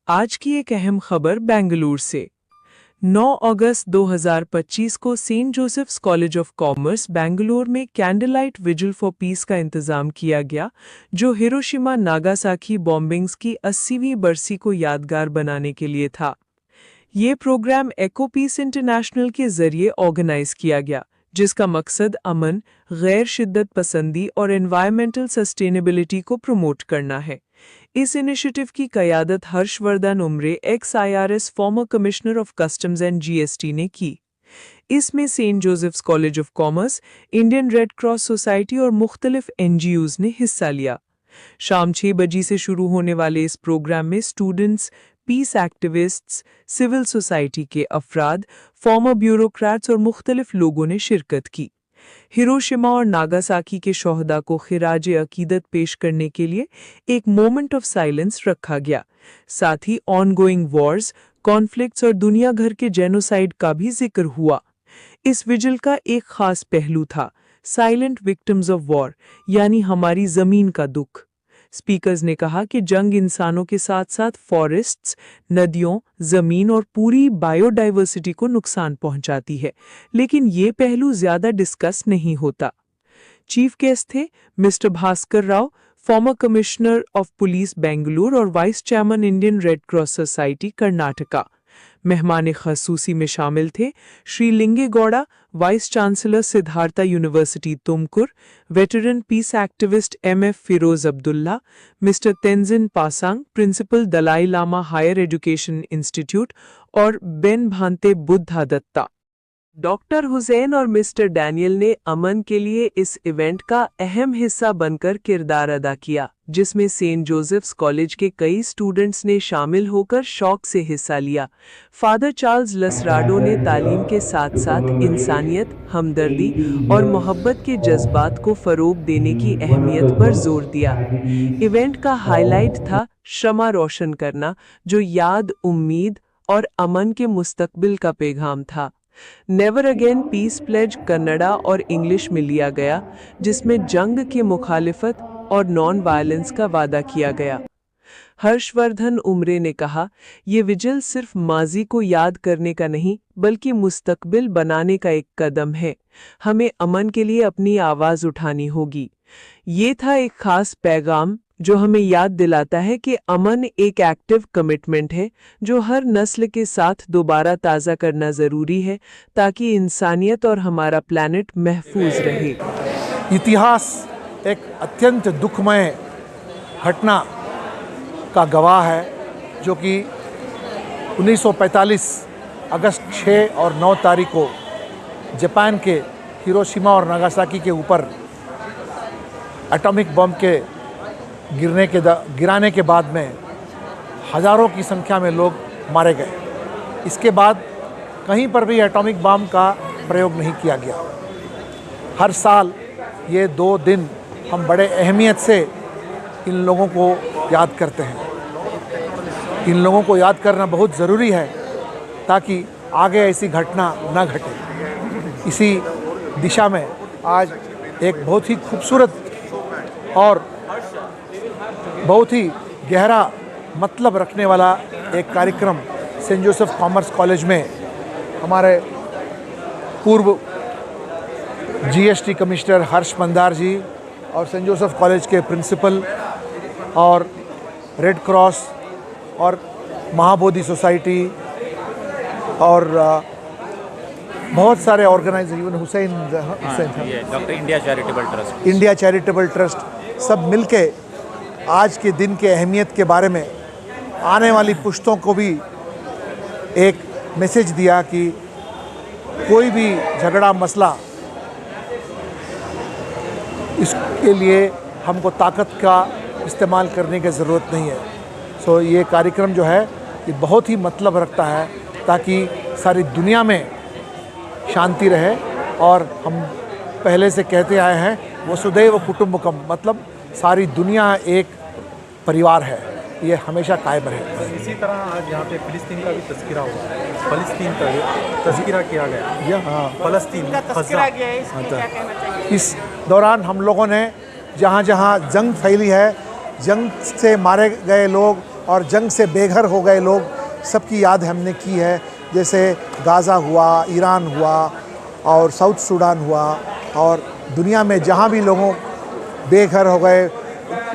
आज की एक अहम खबर बेंगलुरु से। 9 अगस्त 2025 को Saint Joseph's College of Commerce Bengaluru में candle light vigil for peace का इंतजाम किया गया, जो हिरोशिमा नागासाकी बॉम्बिंग्स की 80वीं बरसी को यादगार बनाने के लिए था। ये प्रोग्राम एको पीस इंटरनेशनल के जरिए ऑर्गेनाइज किया गया, जिसका मकसद अमन, गैर शिद्दत पसंदी और एनवायरमेंटल सस्टेनेबिलिटी को प्रमोट करना है। इस इनिशिएटिव की क़यादत हर्षवर्धन उमरे एक्स-IRS former commissioner of customs and GST ने की। इसमें Saint Joseph's College of Commerce, Indian Red Cross Society और मुख्तलिफ NGOs ने हिस्सा लिया। शाम 6 बजे से शुरू होने वाले इस प्रोग्राम में students, peace activists, civil society के अफराद, फॉर्मर ब्यूरोक्रेट्स और मुख्तलिफ लोगों ने शिरकत की। हिरोशिमा और नागासाकी के शोहदा को खिराज अकीदत पेश करने के लिए एक मोमेंट ऑफ साइलेंस रखा गया। साथ ही ऑनगोइंग वॉर्स, कॉन्फ्लिक्ट्स और दुनिया भर के जेनोसाइड का भी जिक्र हुआ। इस विजिल का एक खास पहलू था साइलेंट विक्टिम्स ऑफ वॉर, यानी हमारी जमीन का दुख। स्पीकर्स ने कहा कि जंग इंसानों के साथ साथ फॉरेस्ट्स, नदियों, जमीन और पूरी बायोडाइवर्सिटी को नुकसान पहुंचाती है, लेकिन ये पहलू ज्यादा डिस्कस नहीं होता। चीफ गेस्ट थे mister Bhaskar Rao, former commissioner of police Bengaluru और vice chairman Indian Red Cross Society Karnataka. मेहमान खसूसी में शामिल थे Shri Lingegowda, vice chancellor Siddhartha University Tumkur, veteran peace activist MF Firoz Abdullah, mister Tenzin Pasang, principal Dalai Lama higher education institute और बेन भांते बुद्धा दत्ता। डॉक्टर हुसैन और मिस्टर डैनियल ने अमन के लिए इस इवेंट का अहम हिस्सा बनकर किरदार अदा किया, जिसमें सेंट जोसेफ्स कॉलेज के कई स्टूडेंट्स ने शामिल होकर शौक से हिस्सा लिया। फादर चार्ल्स लसराडो ने तालीम के साथ साथ इंसानियत, हमदर्दी और मोहब्बत के जज्बात को फरोग देने की अहमियत पर जोर दिया। इवेंट का हाईलाइट था शमा रोशन करना, जो याद, उम्मीद और अमन के मुस्तकबिल का पैगाम था। Never again peace pledge Kannada और इंग्लिश में लिया गया, जिसमें जंग की मुखालिफत और नॉन वायलेंस का वादा किया गया। हर्षवर्धन उमरे ने कहा, ये विजिल सिर्फ माजी को याद करने का नहीं, बल्कि मुस्तकबिल बनाने का एक कदम है। हमें अमन के लिए अपनी आवाज़ उठानी होगी। ये था एक खास पैगाम जो हमें याद दिलाता है कि अमन एक एक्टिव कमिटमेंट है, जो हर नस्ल के साथ दोबारा ताज़ा करना ज़रूरी है, ताकि इंसानियत और हमारा प्लैनेट महफूज रहे। इतिहास एक अत्यंत दुखमय घटना का गवाह है, जो कि 1945 अगस्त 6 और 9 तारीख को जापान के हिरोशिमा और नागासाकी के ऊपर एटॉमिक बम के गिराने के बाद में हज़ारों की संख्या में लोग मारे गए। इसके बाद कहीं पर भी एटॉमिक बम का प्रयोग नहीं किया गया। हर साल ये 2 दिन हम बड़े अहमियत से इन लोगों को याद करते हैं। इन लोगों को याद करना बहुत ज़रूरी है, ताकि आगे ऐसी घटना न घटे। इसी दिशा में आज एक बहुत ही खूबसूरत और बहुत ही गहरा मतलब रखने वाला एक कार्यक्रम सेंट जोसेफ कॉमर्स कॉलेज में हमारे पूर्व GST कमिश्नर हर्ष मंदार जी और सेंट जोसेफ कॉलेज के प्रिंसिपल और रेड क्रॉस और महाबोधि सोसाइटी और बहुत सारे organiser, even Hussain doctor India charitable trust सब मिलके आज के दिन के अहमियत के बारे में आने वाली पुश्तों को भी एक मैसेज दिया कि कोई भी झगड़ा मसला, इसके लिए हमको ताकत का इस्तेमाल करने की ज़रूरत नहीं है। सो ये कार्यक्रम जो है ये बहुत ही मतलब रखता है, ताकि सारी दुनिया में शांति रहे। और हम पहले से कहते आए हैं वसुदैव कुटुंबकम, मतलब सारी दुनिया एक परिवार है, ये हमेशा कायम रहे। इसी तरह आज यहाँ पे फिलिस्तीन का भी तस्करा हुआ है, फिलिस्तीन का तस्करा किया गया। फिलिस्तीन का तस्करा किया है, इसमें क्या कहना चाहिए? इस दौरान हम लोगों ने जहाँ जहाँ जंग फैली है, जंग से मारे गए लोग और जंग से बेघर हो गए लोग, सबकी याद हमने की है। जैसे गाज़ा हुआ, ईरान हुआ और साउथ सूडान हुआ, और दुनिया में जहाँ भी लोगों बेघर हो गए,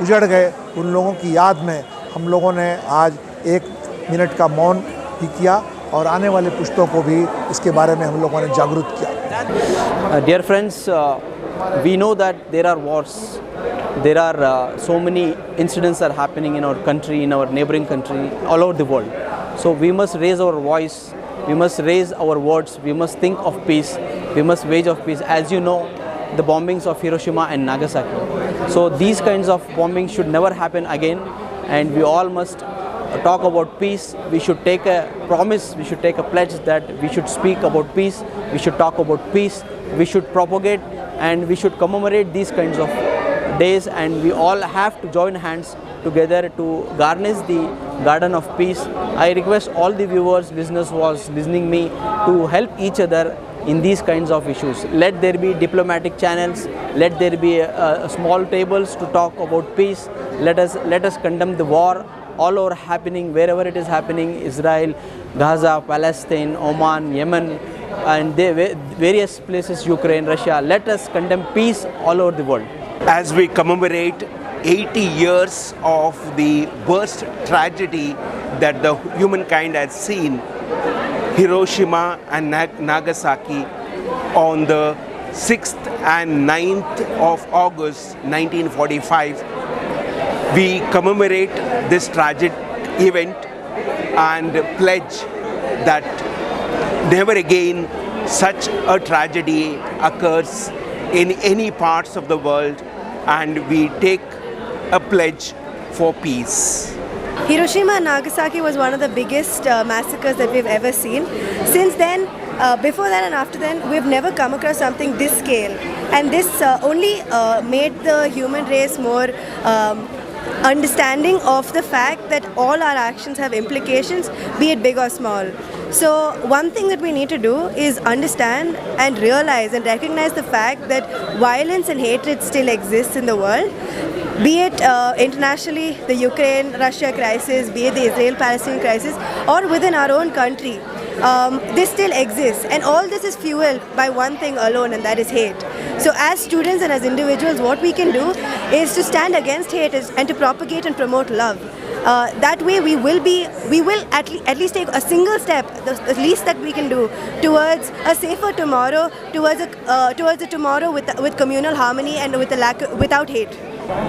उजड़ गए, उन लोगों की याद में हम लोगों ने आज 1 मिनट का मौन भी किया और आने वाले पुश्तों को भी इसके बारे में हम लोगों ने जागरूक किया। Dear friends, we know that there are wars. There are so many incidents are happening in our country, in our neighboring country, all over the world. So we must raise our voice, we must raise our words, we must think of peace, we must wage of peace. As you know, the bombings of Hiroshima and Nagasaki. So these kinds of bombings should never happen again, and we all must talk about peace. We should take a promise, we should take a pledge that we should speak about peace, we should talk about peace, we should propagate and we should commemorate these kinds of days, and we all have to join hands together to garnish the garden of peace. I request all the viewers, listeners who are listening me to help each other in these kinds of issues. Let there be diplomatic channels, let there be small tables to talk about peace. Let us condemn the war all over happening, wherever it is happening, Israel, Gaza, Palestine, Oman, Yemen, and various places, Ukraine, Russia. Let us condemn peace all over the world. As we commemorate 80 years of the worst tragedy that the humankind has seen, Hiroshima and Nagasaki, on the 6th and 9th of August 1945, we commemorate this tragic event and pledge that never again such a tragedy occurs in any parts of the world, and we take a pledge for peace. Hiroshima and Nagasaki was one of the biggest massacres that we've ever seen. Since then, before that and after then, we've never come across something this scale. And this only made the human race more understanding of the fact that all our actions have implications, be it big or small. So one thing that we need to do is understand and realize and recognize the fact that violence and hatred still exists in the world, be it internationally, the Ukraine-Russia crisis, be it the Israel-Palestine crisis, or within our own country. This still exists, and all this is fueled by one thing alone, and that is hate. So as students and as individuals, what we can do is to stand against hate and to propagate and promote love. That way we will at least take a single step, the least that we can do, towards a safer tomorrow, towards a tomorrow with communal harmony and without hate.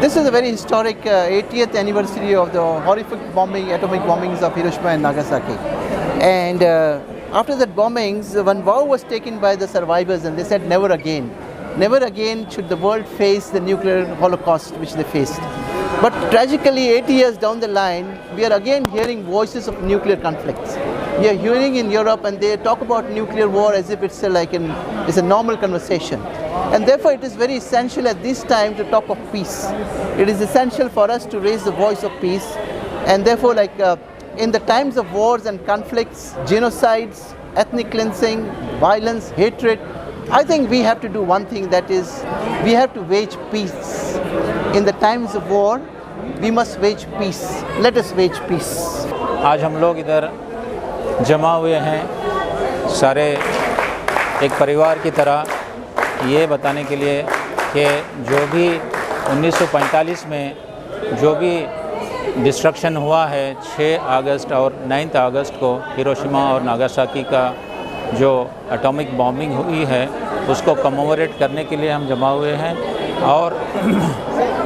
This is a very historic 80th anniversary of the horrific atomic bombings of Hiroshima and Nagasaki. And after that bombings, one vow was taken by the survivors, and they said never again. Never again should the world face the nuclear holocaust which they faced. But tragically, 80 years down the line, we are again hearing voices of nuclear conflicts. We are hearing in Europe, and they talk about nuclear war as if it's a normal conversation. And therefore, it is very essential at this time to talk of peace. It is essential for us to raise the voice of peace. And therefore, in the times of wars and conflicts, genocides, ethnic cleansing, violence, hatred, I think we have to do one thing, that is, we have to wage peace. In the times of war, we must wage peace. Let us wage peace. आज हम लोग इधर जमा हुए हैं सारे एक परिवार की तरह, ये बताने के लिए कि जो भी 1945 में जो भी डिस्ट्रक्शन हुआ है 6 अगस्त और 9 अगस्त को हिरोशिमा और नागासाकी का जो एटॉमिक बॉम्बिंग हुई है, उसको कमेमोरेट करने के लिए हम जमा हुए हैं। और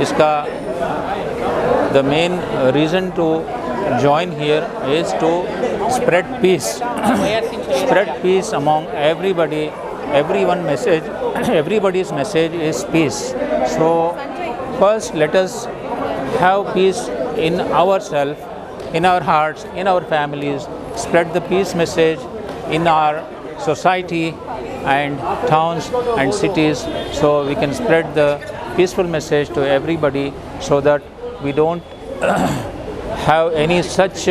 इसका the main reason to join here is to spread peace. Spread peace among everybody. Everybody's message is peace. So first let us have peace in ourselves, in our hearts, in our families. Spread the peace message in our society and towns and cities, so we can spread the peaceful message to everybody, so that we don't have any such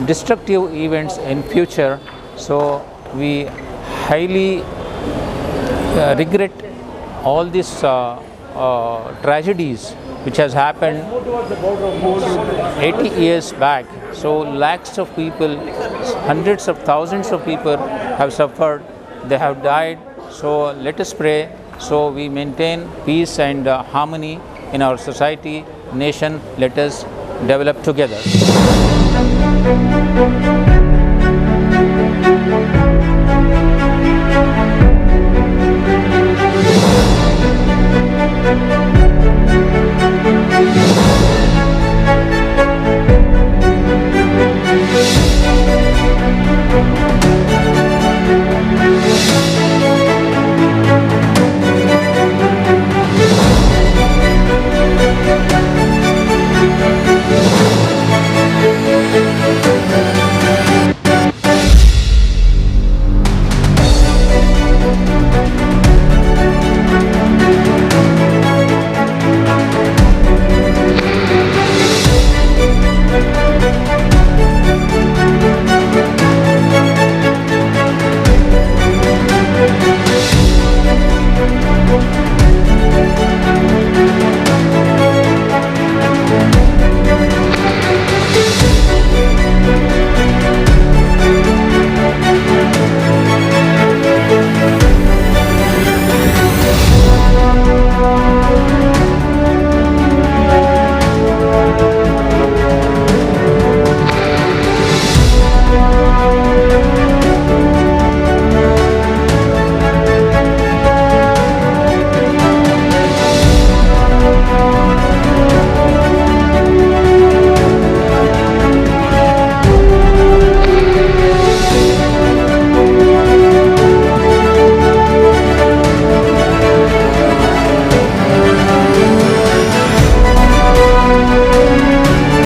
destructive events in future. So we highly regret all these tragedies which has happened 80 years back. So lakhs of people, hundreds of thousands of people have suffered, they have died. So let us pray so we maintain peace and harmony in our society, nation. Let us develop together.